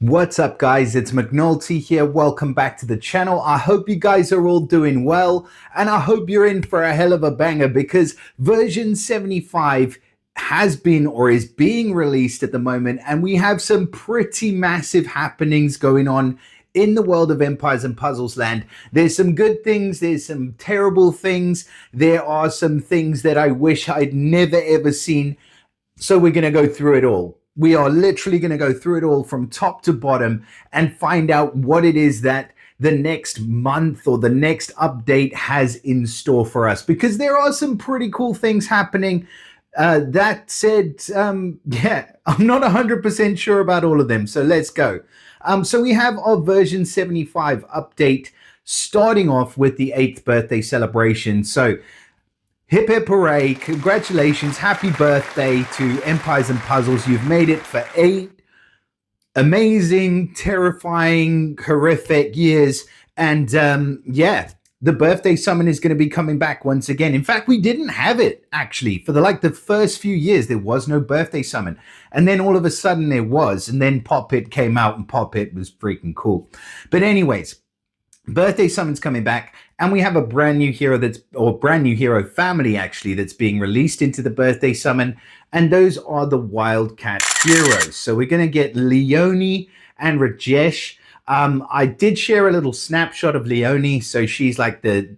What's up, guys? It's McNulty here. Welcome back to the channel. I hope you guys are all doing well, and I hope you're in for a hell of a banger because version 75 has been or is being released at the moment, and we have some pretty massive happenings going on in the world of Empires and Puzzles land. There's some good things, there's some terrible things, there are some things that I wish I'd never ever seen. So we're going to go through it all. We are literally going to go through it all from top to bottom and find out what it is that the next month or the next update has in store for us, because there are some pretty cool things happening. That said, yeah, I'm not 100% sure about all of them. So let's go. So we have our version 75 update starting off with the 8th birthday celebration. So hip hip hooray, congratulations, happy birthday to Empires and Puzzles. You've made it for 8 amazing, terrifying, horrific years. And yeah, the birthday summon is going to be coming back once again. In fact, we didn't have it actually for the first few years. There was no birthday summon. And then all of a sudden there was, and then Pop It came out, and Pop It was freaking cool. But anyways, birthday summon's coming back, and we have a brand new hero brand new hero family actually that's being released into the birthday summon, and those are the Wildcat heroes. So we're going to get Leonie and Rajesh. I did share a little snapshot of Leonie, so she's like the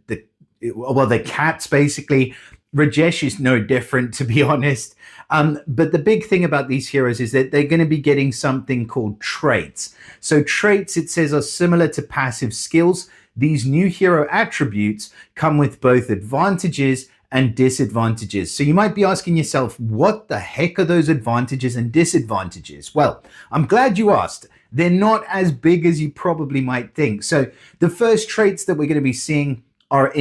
cats basically. Rajesh is no different, to be honest. But the big thing about these heroes is that they're going to be getting something called traits. So traits, it says, are similar to passive skills. These new hero attributes come with both advantages and disadvantages. So you might be asking yourself, what the heck are those advantages and disadvantages? Well, I'm glad you asked. They're not as big as you probably might think. So the first traits that we're going to be seeing are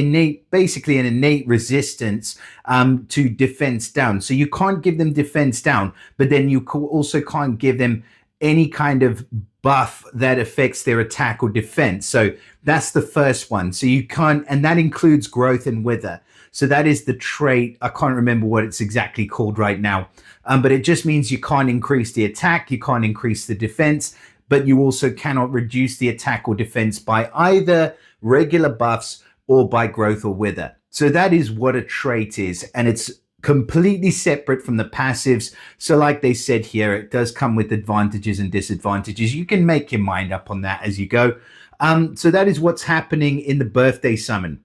basically an innate resistance to defense down. So you can't give them defense down, but then you also can't give them any kind of buff that affects their attack or defense. So that's the first one. So you can't, and that includes growth and wither. So that is the trait. I can't remember what it's exactly called right now, but it just means you can't increase the attack, you can't increase the defense, but you also cannot reduce the attack or defense by either regular buffs or by growth or wither. So that is what a trait is, and it's completely separate from the passives. So like they said here, it does come with advantages and disadvantages. You can make your mind up on that as you go. So that is what's happening in the birthday summon.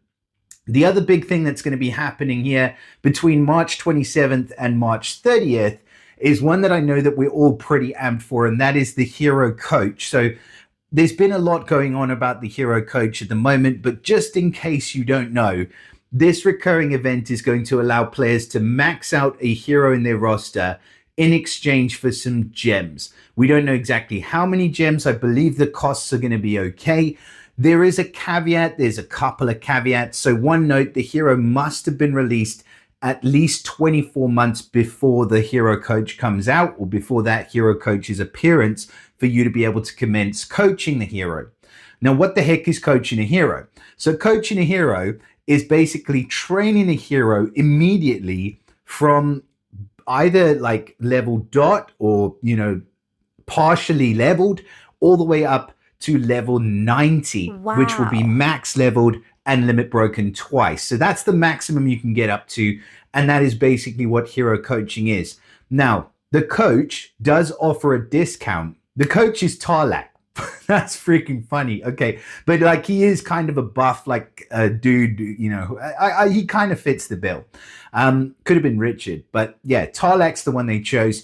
The other big thing that's going to be happening here between March 27th and March 30th is one that I know that we're all pretty amped for, and that is the hero coach. So there's been a lot going on about the hero coach at the moment, but just in case you don't know, this recurring event is going to allow players to max out a hero in their roster in exchange for some gems. We don't know exactly how many gems. I believe the costs are going to be okay. There is a caveat. There's a couple of caveats. So one note, the hero must have been released at least 24 months before the hero coach comes out, or before that hero coach's appearance, for you to be able to commence coaching the hero. Now, what the heck is coaching a hero? So coaching a hero is basically training a hero immediately from either like level dot or, partially leveled all the way up to level 90, wow, which will be max leveled and limit broken twice. So that's the maximum you can get up to. And that is basically what hero coaching is. Now, the coach does offer a discount. The coach is Tarlac. That's freaking funny. Okay. But like, he is kind of a buff, like a dude, he kind of fits the bill. Could have been Richard, but yeah, Tarlac's the one they chose.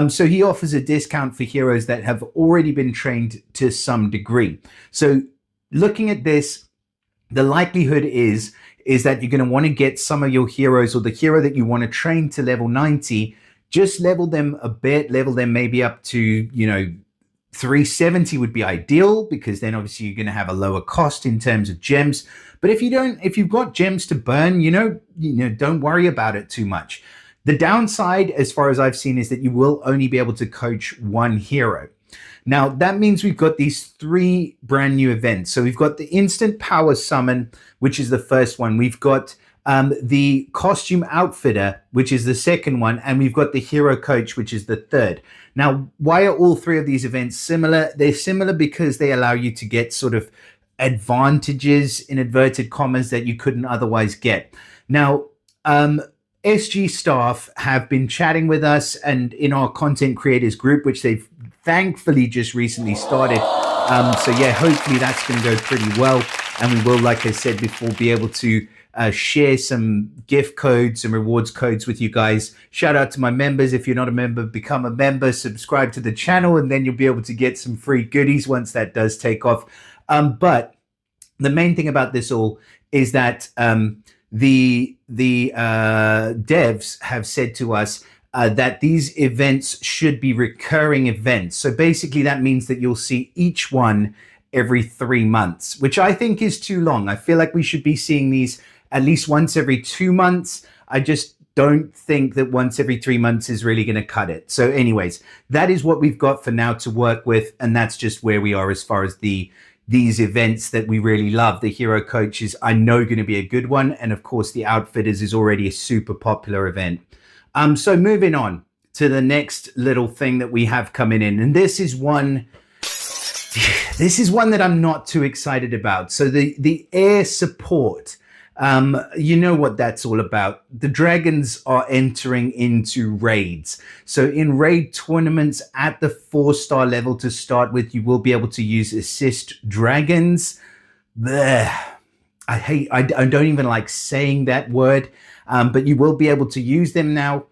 So he offers a discount for heroes that have already been trained to some degree. So looking at this, the likelihood is that you're going to want to get some of your heroes, or the hero that you want to train to level 90, just level them a bit, level them maybe up to, 370 would be ideal, because then obviously you're going to have a lower cost in terms of gems. But if you've got gems to burn, don't worry about it too much. The downside, as far as I've seen, is that you will only be able to coach one hero. Now, that means we've got these 3 brand new events. So we've got the instant power summon, which is the first one. We've got the costume outfitter, which is the second one, and we've got the hero coach, which is the third. Now, why are all three of these events similar? They're similar because they allow you to get sort of advantages in inverted commas that you couldn't otherwise get. Now, SG staff have been chatting with us and in our content creators group, which they've thankfully just recently started. So yeah, hopefully that's going to go pretty well. And we will, like I said before, be able to share some gift codes and rewards codes with you guys. Shout out to my members. If you're not a member, become a member, subscribe to the channel, and then you'll be able to get some free goodies once that does take off. But the main thing about this all is that the devs have said to us that these events should be recurring events. So basically that means that you'll see each one every 3 months, which I think is too long. I feel like we should be seeing these at least once every 2 months. I just don't think that once every 3 months is really going to cut it. So anyways, that is what we've got for now to work with. And that's just where we are as far as these events that we really love. The hero coach is, I know, going to be a good one. And of course, the outfitters is already a super popular event. So moving on to the next little thing that we have coming in. And this is one that I'm not too excited about. So the air support, you know what that's all about. The dragons are entering into raids. So in raid tournaments at the 4-star level to start with, you will be able to use assist dragons. Blech. I don't even like saying that word, but you will be able to use them now.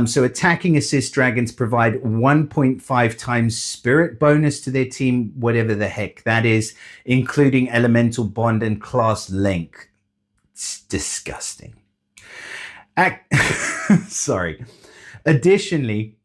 So attacking assist dragons provide 1.5 times spirit bonus to their team, whatever the heck that is, including elemental bond and class link. It's disgusting. Sorry. Additionally,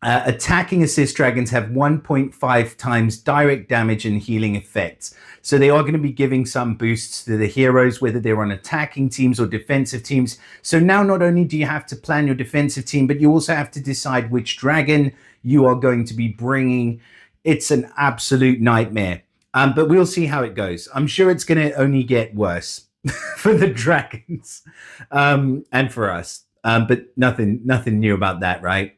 attacking assist dragons have 1.5 times direct damage and healing effects. So they are going to be giving some boosts to the heroes, whether they're on attacking teams or defensive teams. So now not only do you have to plan your defensive team, but you also have to decide which dragon you are going to be bringing. It's an absolute nightmare. But we'll see how it goes. I'm sure it's going to only get worse for the dragons and for us. But nothing new about that, right?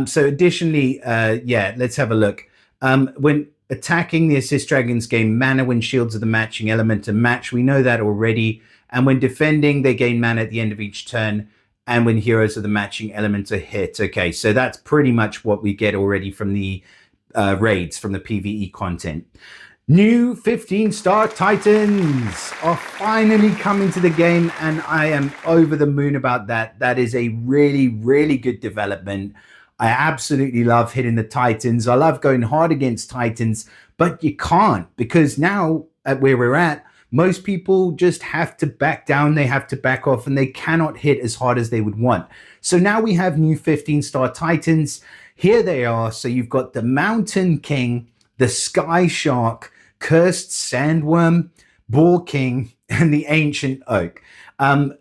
So additionally, yeah, let's have a look. When attacking, the assist dragons gain mana when shields of the matching element are matched. We know that already. And when defending, they gain mana at the end of each turn. And when heroes of the matching element are hit. Okay, so that's pretty much what we get already from the raids, from the PvE content. New 15-star Titans are finally coming to the game, and I am over the moon about that. That is a really, really good development. I absolutely love hitting the Titans. I love going hard against Titans, but you can't, because now at where we're at, most people just have to back down. They have to back off, and they cannot hit as hard as they would want. So now we have new 15-star Titans. Here they are. So you've got the Mountain King, the Sky Shark, Cursed Sandworm, Boar King, and the Ancient Oak.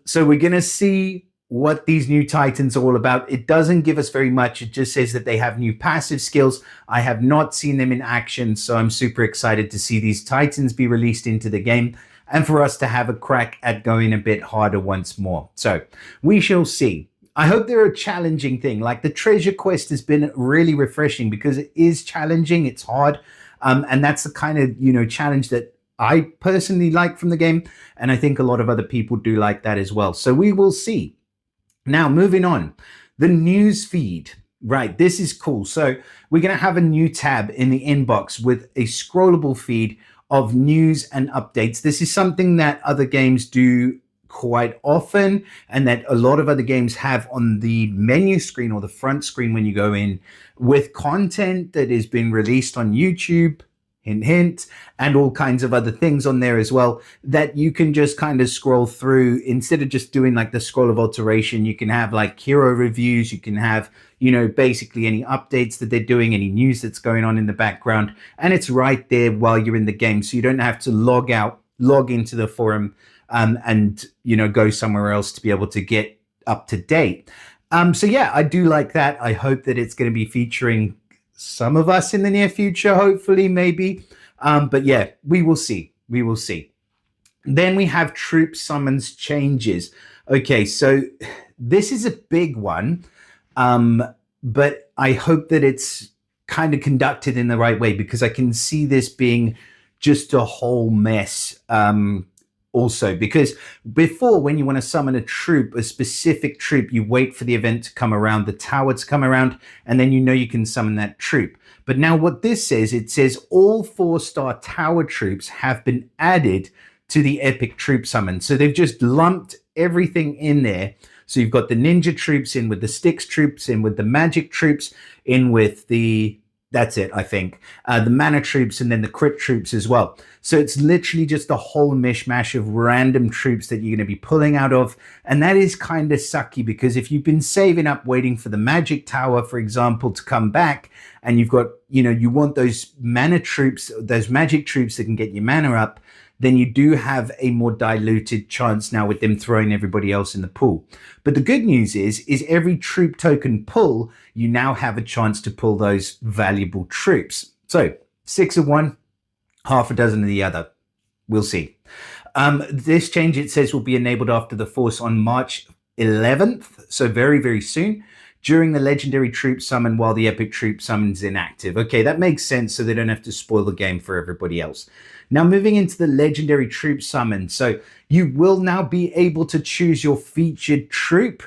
So we're going to see what these new Titans are all about. It doesn't give us very much. It just says that they have new passive skills. I have not seen them in action, so I'm super excited to see these Titans be released into the game and for us to have a crack at going a bit harder once more. So we shall see. I hope they're a challenging thing. Like the treasure quest has been really refreshing because it is challenging. It's hard. And that's the kind of, challenge that I personally like from the game. And I think a lot of other people do like that as well. So we will see. Now, moving on, the news feed. Right, this is cool. So we're going to have a new tab in the inbox with a scrollable feed of news and updates. This is something that other games do quite often and that a lot of other games have on the menu screen or the front screen when you go in, with content that has been released on YouTube, hint, hint, and all kinds of other things on there as well that you can just kind of scroll through. Instead of just doing like the scroll of alteration, you can have like hero reviews, you can have, basically any updates that they're doing, any news that's going on in the background, and it's right there while you're in the game. So you don't have to log into the forum and go somewhere else to be able to get up to date. So yeah, I do like that. I hope that it's going to be featuring some of us in the near future, hopefully, maybe. But yeah, we will see. We will see. Then we have troop summons changes. Okay, so this is a big one, um, but I hope that it's kind of conducted in the right way because I can see this being just a whole mess. Also, because before, when you want to summon a troop, a specific troop, you wait for the event to come around, the tower to come around, and then you know you can summon that troop. But now, what this says, it says all 4-star tower troops have been added to the epic troop summon. So they've just lumped everything in there. So you've got the ninja troops in with the sticks troops, in with the magic troops, in with the, that's it, I think, the mana troops, and then the crit troops as well. So it's literally just a whole mishmash of random troops that you're going to be pulling out of. And that is kind of sucky because if you've been saving up waiting for the magic tower, for example, to come back, and you've got, you know, you want those mana troops, those magic troops that can get your mana up, then you do have a more diluted chance now with them throwing everybody else in the pool. But the good news is every troop token pull, you now have a chance to pull those valuable troops. So 6 of one, half a dozen of the other. We'll see. This change, it says, will be enabled after the force on March 11th. So very, very soon. During the legendary troop summon while the epic troop summon's inactive. Okay, that makes sense so they don't have to spoil the game for everybody else. Now moving into the legendary troop summon. So you will now be able to choose your featured troop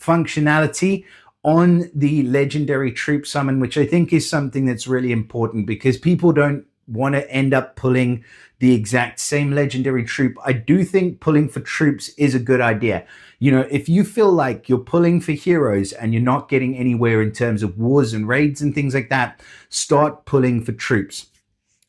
functionality on the legendary troop summon, which I think is something that's really important because people don't want to end up pulling the exact same legendary troop. I do think pulling for troops is a good idea. You know, if you feel like you're pulling for heroes and you're not getting anywhere in terms of wars and raids and things like that, start pulling for troops.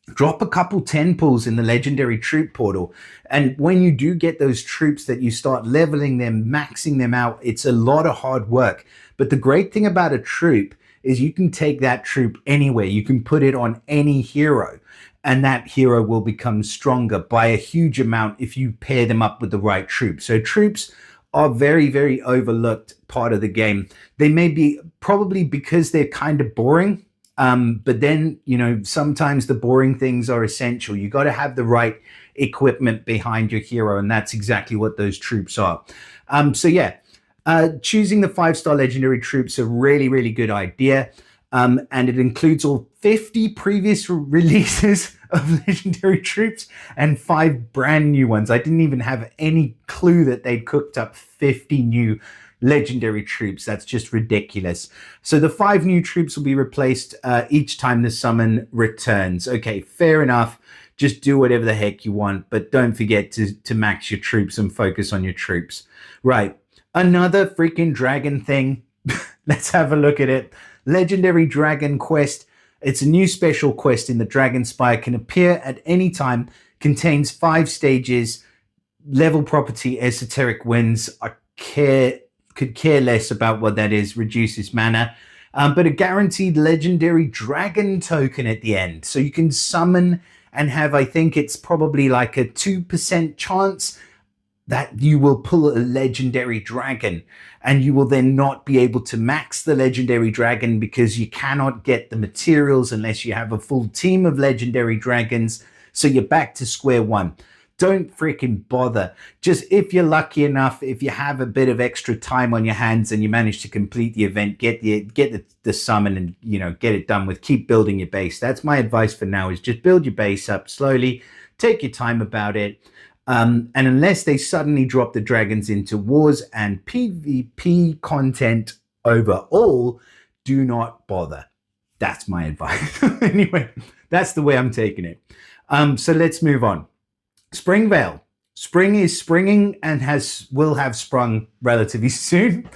Drop a couple 10 pulls in the legendary troop portal. And when you do get those troops that you start leveling them, maxing them out, it's a lot of hard work. But the great thing about a troop is you can take that troop anywhere. You can put it on any hero and that hero will become stronger by a huge amount if you pair them up with the right troop. So troops are very, very overlooked part of the game. They may be probably because they're kind of boring. But then, you know, sometimes the boring things are essential. You got to have the right equipment behind your hero. And that's exactly what those troops are. So yeah, choosing the 5-star legendary troops a really, really good idea. And it includes all 50 previous releases of legendary troops and 5 brand new ones. I didn't even have any clue that they'd cooked up 50 new legendary troops. That's just ridiculous. So the 5 new troops will be replaced each time the summon returns. Okay, fair enough. Just do whatever the heck you want, but don't forget to max your troops and focus on your troops. Right, another freaking dragon thing. Let's have a look at it. Legendary Dragon Quest. It's a new special quest in the Dragon Spire. Can appear at any time. Contains 5 stages. Level property Esoteric Winds. I could care less about what that is. Reduces mana. But a guaranteed legendary dragon token at the end. So you can summon and have, I think it's probably like a 2% chance that you will pull a legendary dragon, and you will then not be able to max the legendary dragon because you cannot get the materials unless you have a full team of legendary dragons. So you're back to square one. Don't freaking bother. Just if you're lucky enough, if you have a bit of extra time on your hands and you manage to complete the event, get the summon and, you know, get it done with. Keep building your base. That's my advice for now, is just build your base up slowly. Take your time about it. And unless they suddenly drop the dragons into wars and PvP content overall, do not bother. That's my advice. Anyway, that's the way I'm taking it. So let's move on. Springvale. Spring is springing and will have sprung relatively soon.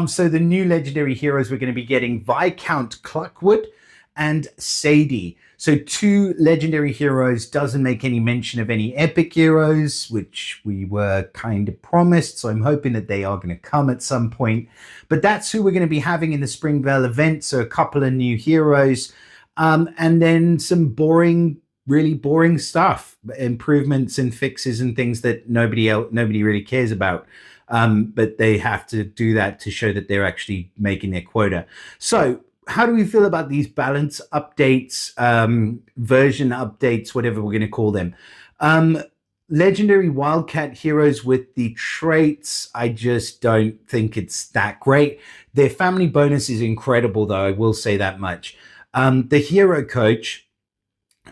So the new legendary heroes we're going to be getting, Viscount Cluckwood and Sadie. So 2 legendary heroes, doesn't make any mention of any epic heroes, which we were kind of promised. So I'm hoping that they are going to come at some point. But that's who we're going to be having in the Springvale event. So a couple of new heroes, and then some boring, really boring stuff, improvements and fixes and things that nobody really cares about. But they have to do that to show that they're actually making their quota. So how do we feel about these balance updates, version updates, whatever we're going to call them? legendary Wildcat heroes with the traits, I just don't think it's that great. Their family bonus is incredible, though, I will say that much. The hero coach,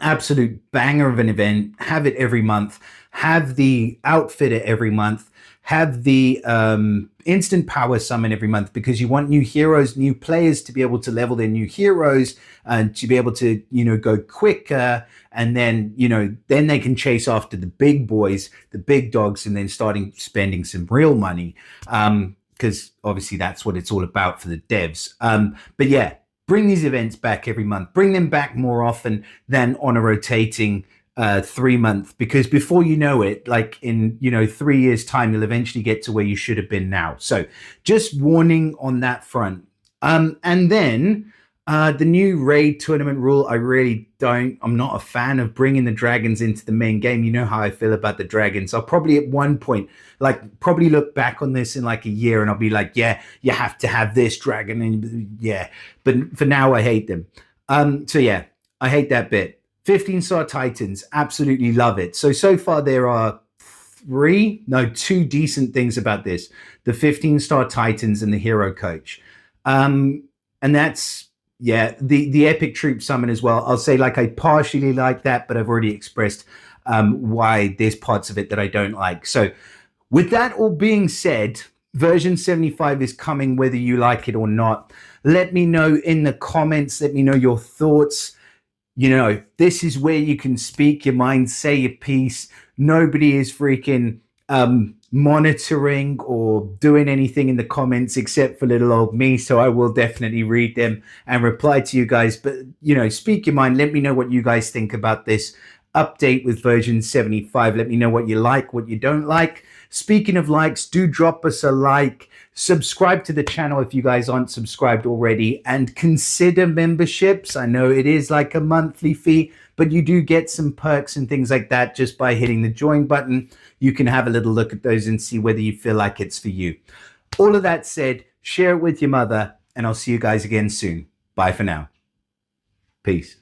absolute banger of an event. Have it every month. Have the outfitter every month. Have the instant power summon every month, because you want new heroes, new players to be able to level their new heroes and to be able to, go quicker. And then, then they can chase after the big boys, the big dogs, and then starting spending some real money. Because obviously that's what it's all about for the devs. But yeah, bring these events back every month. Bring them back more often than on a rotating 3 month, because before you know it, like in 3 years time, you'll eventually get to where you should have been now. So just warning on that front. And then the new raid tournament rule, I'm not a fan of bringing the dragons into the main game. You know how I feel about the dragons. I'll probably at one point probably look back on this in like a year and I'll be like, yeah, you have to have this dragon, and yeah, but for now I hate them. So yeah, I hate that bit. 15-star Titans, absolutely love it. So far there are two decent things about this: the 15-star Titans and the hero coach. And that's, yeah, the epic troop summon as well. I'll say I partially like that, but I've already expressed why there's parts of it that I don't like. So with that all being said, version 75 is coming whether you like it or not. Let me know in the comments. Let me know your thoughts. This is where you can speak your mind, say your piece. Nobody is freaking monitoring or doing anything in the comments except for little old me. So I will definitely read them and reply to you guys. But, speak your mind. Let me know what you guys think about this update with version 75. Let me know what you like, what you don't like. Speaking of likes, do drop us a like. Subscribe to the channel if you guys aren't subscribed already, and consider memberships. I know it is like a monthly fee, but you do get some perks and things like that just by hitting the join button. You can have a little look at those and see whether you feel like it's for you. All of that said, share it with your mother, and I'll see you guys again soon. Bye for now. Peace.